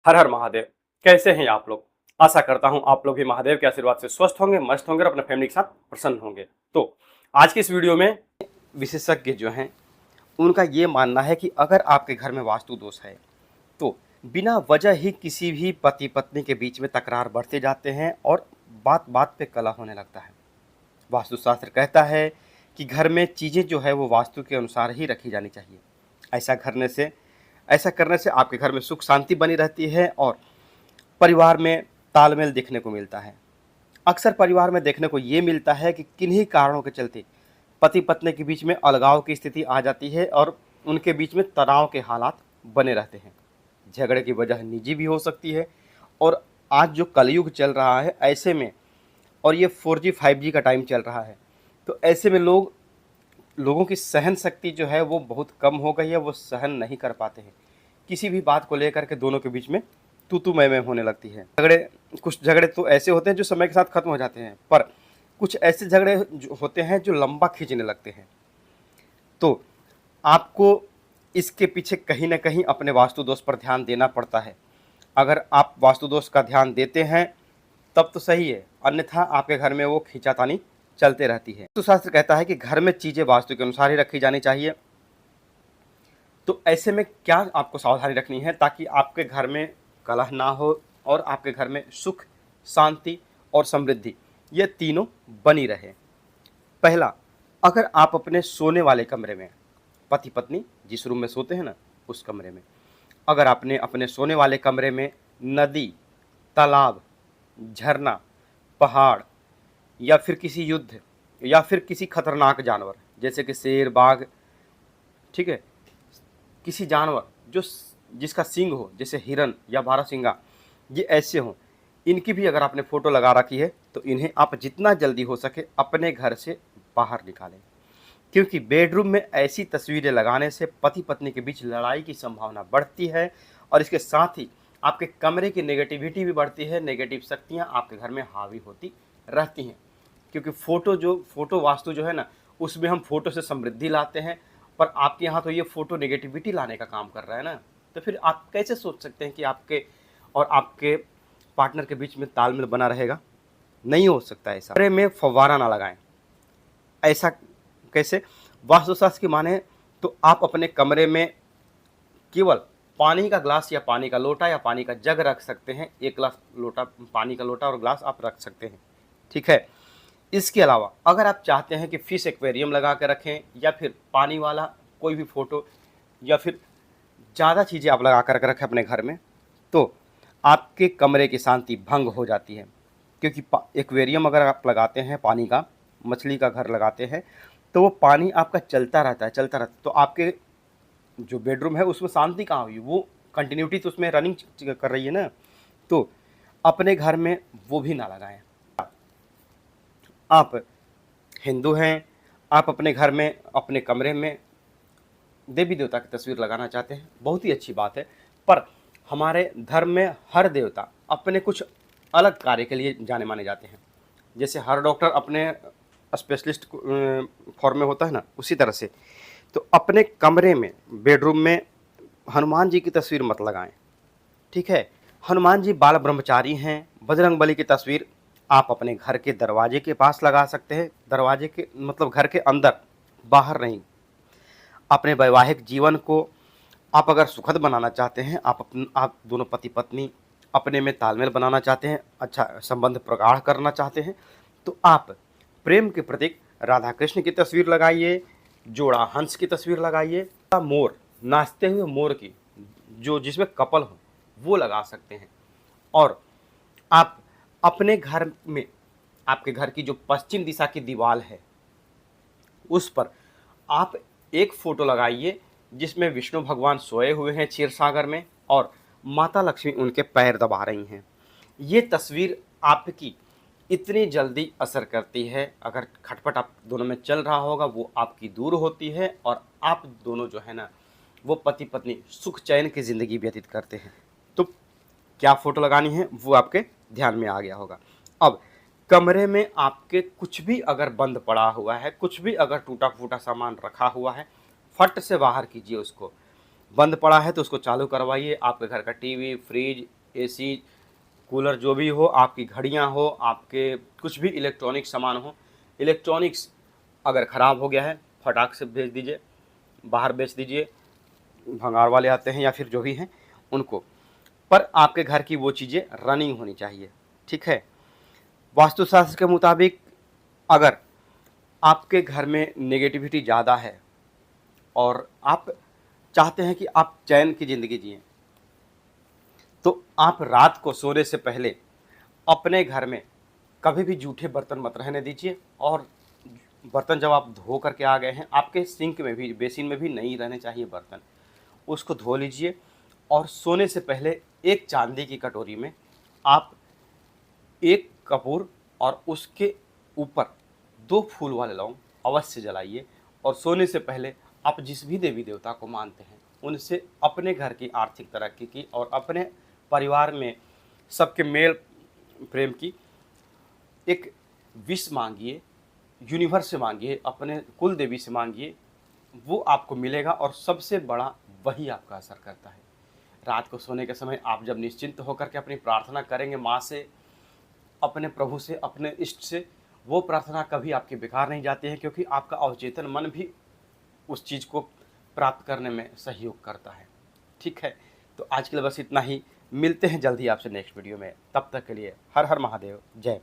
हर हर महादेव। कैसे हैं आप लोग? आशा करता हूं आप लोग भी महादेव के आशीर्वाद से स्वस्थ होंगे, मस्त होंगे और अपने फैमिली के साथ प्रसन्न होंगे। तो आज की इस वीडियो में विशेषज्ञ जो हैं उनका ये मानना है कि अगर आपके घर में वास्तु दोष है तो बिना वजह ही किसी भी पति पत्नी के बीच में तकरार बढ़ते जाते हैं और बात बात पे कलह होने लगता है। वास्तुशास्त्र कहता है कि घर में चीज़ें जो है वो वास्तु के अनुसार ही रखी जानी चाहिए। ऐसा करने से ऐसा करने से आपके घर में सुख शांति बनी रहती है और परिवार में तालमेल देखने को मिलता है। अक्सर परिवार में देखने को ये मिलता है कि किन्हीं कारणों के चलते पति पत्नी के बीच में अलगाव की स्थिति आ जाती है और उनके बीच में तनाव के हालात बने रहते हैं। झगड़े की वजह निजी भी हो सकती है और आज जो कलयुग चल रहा है ऐसे में, और ये 4G 5G का टाइम चल रहा है, तो ऐसे में लोगों की सहन शक्ति जो है वो बहुत कम हो गई है। वो सहन नहीं कर पाते हैं। किसी भी बात को लेकर के दोनों के बीच में तू मैं होने लगती है। कुछ झगड़े तो ऐसे होते हैं जो समय के साथ खत्म हो जाते हैं, पर कुछ ऐसे झगड़े जो होते हैं जो लंबा खींचने लगते हैं। तो आपको इसके पीछे कहीं ना कहीं अपने वास्तु दोष पर ध्यान देना पड़ता है। अगर आप वास्तु दोष का ध्यान देते हैं तब तो सही है, अन्यथा आपके घर में वो खींचातानी चलते रहती है। वास्तुशास्त्र कहता है कि घर में चीज़ें वास्तु के अनुसार ही रखी जानी चाहिए। तो ऐसे में क्या आपको सावधानी रखनी है ताकि आपके घर में कलह ना हो और आपके घर में सुख, शांति और समृद्धि ये तीनों बनी रहे। पहला, अगर आप अपने सोने वाले कमरे में, पति पत्नी जिस रूम में सोते हैं ना उस कमरे में, अगर आपने अपने सोने वाले कमरे में नदी, तालाब, झरना, पहाड़ या फिर किसी युद्ध या फिर किसी खतरनाक जानवर जैसे कि शेर, बाघ, ठीक है, किसी जानवर जिसका सींग हो जैसे हिरन या बारहसिंगा, ये ऐसे हों, इनकी भी अगर आपने फ़ोटो लगा रखी है तो इन्हें आप जितना जल्दी हो सके अपने घर से बाहर निकालें, क्योंकि बेडरूम में ऐसी तस्वीरें लगाने से पति पत्नी के बीच लड़ाई की संभावना बढ़ती है और इसके साथ ही आपके कमरे की नेगेटिविटी भी बढ़ती है। नेगेटिव शक्तियाँ आपके घर में हावी होती रहती हैं, क्योंकि फ़ोटो वास्तु जो है ना उसमें हम फ़ोटो से समृद्धि लाते हैं, पर आपके यहाँ तो ये फ़ोटो नेगेटिविटी लाने का काम कर रहा है ना। तो फिर आप कैसे सोच सकते हैं कि आपके पार्टनर के बीच में तालमेल बना रहेगा? नहीं हो सकता ऐसा। कमरे में फव्वारा ना लगाएं। ऐसा कैसे? वास्तुशास्त्र की माने तो आप अपने कमरे में केवल पानी का ग्लास या पानी का लोटा या पानी का जग रख सकते हैं। एक ग्लास लोटा, पानी का लोटा और ग्लास आप रख सकते हैं, ठीक है। इसके अलावा अगर आप चाहते हैं कि फिश एक्वेरियम लगा के रखें या फिर पानी वाला कोई भी फ़ोटो या फिर ज़्यादा चीज़ें आप लगा कर रखें अपने घर में, तो आपके कमरे की शांति भंग हो जाती है। क्योंकि एक्वेरियम अगर आप लगाते हैं, पानी का, मछली का घर लगाते हैं, तो वो पानी आपका चलता रहता है, तो आपके जो बेडरूम है उसमें शांति कहाँ हुई? वो कंटिन्यूटी तो उसमें रनिंग कर रही है ना। तो अपने घर में वो भी ना लगाएं। आप हिंदू हैं, आप अपने घर में, अपने कमरे में देवी देवता की तस्वीर लगाना चाहते हैं, बहुत ही अच्छी बात है। पर हमारे धर्म में हर देवता अपने कुछ अलग कार्य के लिए जाने माने जाते हैं। जैसे हर डॉक्टर अपने स्पेशलिस्ट फॉर्म में होता है ना, उसी तरह से तो अपने कमरे में, बेडरूम में हनुमान जी की तस्वीर मत लगाएं, ठीक है। हनुमान जी बाल ब्रह्मचारी हैं। बजरंगबली की तस्वीर आप अपने घर के दरवाजे के पास लगा सकते हैं। दरवाजे के मतलब घर के अंदर, बाहर नहीं। अपने वैवाहिक जीवन को आप अगर सुखद बनाना चाहते हैं, आप दोनों पति पत्नी अपने में तालमेल बनाना चाहते हैं, अच्छा संबंध प्रगाढ़ करना चाहते हैं, तो आप प्रेम के प्रतीक राधा कृष्ण की तस्वीर लगाइए, जोड़ा हंस की तस्वीर लगाइए, मोर, नाचते हुए मोर की, जो जिसमें कपल हो, वो लगा सकते हैं। और आप अपने घर में, आपके घर की जो पश्चिम दिशा की दीवार है उस पर आप एक फ़ोटो लगाइए जिसमें विष्णु भगवान सोए हुए हैं क्षीर सागर में और माता लक्ष्मी उनके पैर दबा रही हैं। ये तस्वीर आपकी इतनी जल्दी असर करती है, अगर खटपट आप दोनों में चल रहा होगा वो आपकी दूर होती है और आप दोनों जो है ना वो पति पत्नी सुख चैन की ज़िंदगी व्यतीत करते हैं। तो क्या फ़ोटो लगानी है वो आपके ध्यान में आ गया होगा। अब कमरे में आपके कुछ भी अगर बंद पड़ा हुआ है, कुछ भी अगर टूटा फूटा सामान रखा हुआ है, फट से बाहर कीजिए उसको। बंद पड़ा है तो उसको चालू करवाइए। आपके घर का टीवी, फ्रिज, एसी, कूलर जो भी हो, आपकी घड़ियां हो, आपके कुछ भी इलेक्ट्रॉनिक सामान हो, इलेक्ट्रॉनिक्स अगर ख़राब हो गया है फटाक से भेज दीजिए, बाहर बेच दीजिए, भंगार वाले आते हैं या फिर जो भी हैं उनको। पर आपके घर की वो चीज़ें रनिंग होनी चाहिए, ठीक है। वास्तुशास्त्र के मुताबिक अगर आपके घर में नेगेटिविटी ज़्यादा है और आप चाहते हैं कि आप चैन की ज़िंदगी जिएं, तो आप रात को सोने से पहले अपने घर में कभी भी जूठे बर्तन मत रहने दीजिए। और बर्तन जब आप धो करके आ गए हैं, आपके सिंक में भी, बेसिन में भी नहीं रहने चाहिए बर्तन, उसको धो लीजिए। और सोने से पहले एक चांदी की कटोरी में आप एक कपूर और उसके ऊपर 2 फूल वाले लौंग अवश्य जलाइए। और सोने से पहले आप जिस भी देवी देवता को मानते हैं उनसे अपने घर की आर्थिक तरक्की की और अपने परिवार में सबके मेल प्रेम की एक विश मांगिए, यूनिवर्स से मांगिए, अपने कुल देवी से मांगिए, वो आपको मिलेगा और सबसे बड़ा वही आपका असर करता है। रात को सोने के समय आप जब निश्चिंत होकर के अपनी प्रार्थना करेंगे माँ से, अपने प्रभु से, अपने इष्ट से, वो प्रार्थना कभी आपकी बेकार नहीं जाती है, क्योंकि आपका अवचेतन मन भी उस चीज़ को प्राप्त करने में सहयोग करता है, ठीक है। तो आज के लिए बस इतना ही, मिलते हैं जल्दी आपसे नेक्स्ट वीडियो में। तब तक के लिए हर हर महादेव, जय।